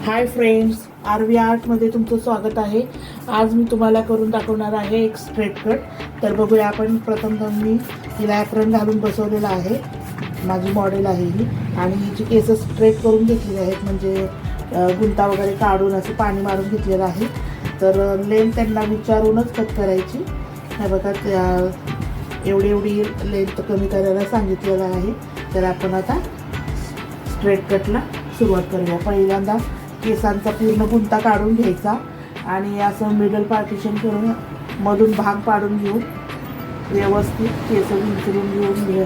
Hi friends, RV आर्टमध्ये तुमचं स्वागत आहे। आज मी तुम्हाला करून दाखवणार आहे एक स्ट्रेट कट। तर बघूया आपण। प्रथम मी हिला ॲप्रन घालून बसवलेला आहे। माझी मॉडेल आहे ही आणि हिची केस स्ट्रेट करून घेतलेली आहेत, म्हणजे गुंता वगैरे काढून असं पाणी मारून घेतलेलं आहे। तर लेंथ त्यांना विचारूनच कट करायची। हे बघा, एवढी लेंथ कमी करायला सांगितलेलं आहे। तर आपण आता स्ट्रेट कटला सुरुवात करूया। पहिल्यांदा केसांचा पूर्ण गुंता काढून घ्यायचा आणि असं मिडल पार्टिशन करून मधून भाग पाडून घेऊन व्यवस्थित केस विंचरून घेऊन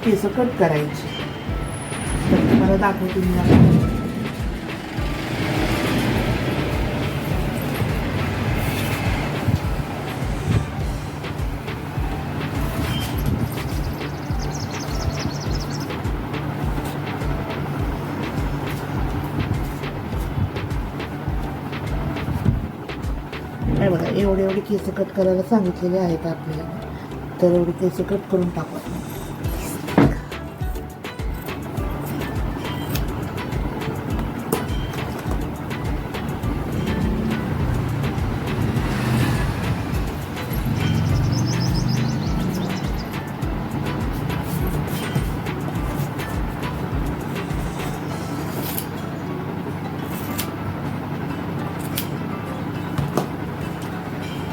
केस कट करायची। तर तुम्हाला दाखवते मी आता। बघा, एवढे केस कट करायला सांगितलेले आहेत आपल्याला। तर एवढे केस कट करून टाकू।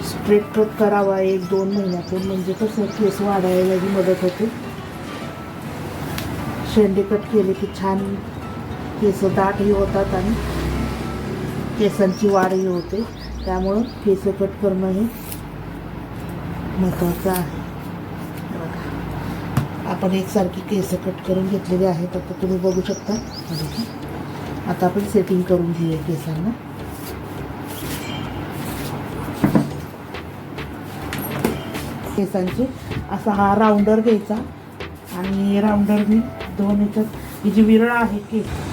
स्ट्रेट कट करावा 1-2 महिन्यातून, म्हणजे कसं केस वाढायलाही मदत होते। शेंडे कट केले की छान केस दाटही होतात आणि केसांची वाढही होते। त्यामुळं केस कट करणं हे महत्त्वाचं आहे। आपण एकसारखी केस कट करून घेतलेले आहेत। आता तुम्ही बघू शकता। आता आपण सेटिंग करून घेऊया केसांना। केसांची असा हा राऊंडर घ्यायचा आणि राऊंडरने 2 ह्याच्यात ही जी विरळ आहे केस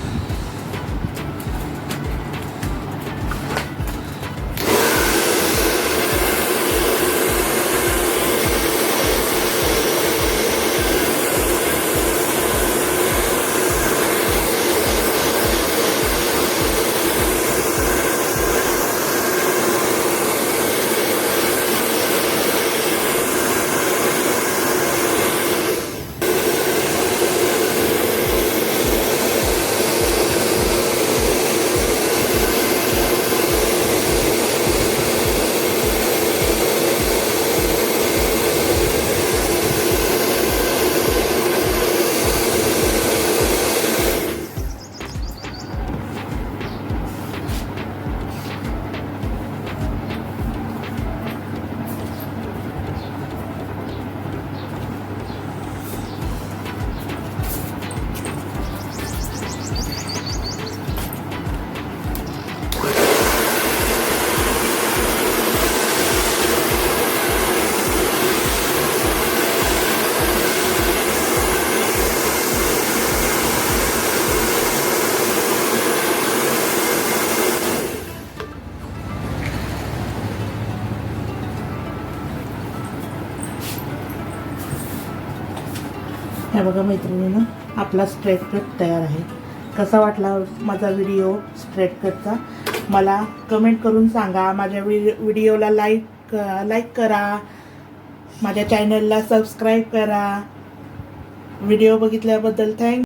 हे बघा मैत्रिणींनो, आपला स्ट्रेट कट तयार आहे। कसा वाटला माझा व्हिडिओ स्ट्रेट कटचा मला कमेंट करून सांगा। माझ्या व्हिडिओला लाईक करा, माझ्या चॅनलला सबस्क्राईब करा। व्हिडिओ बघितल्याबद्दल थँक्यू।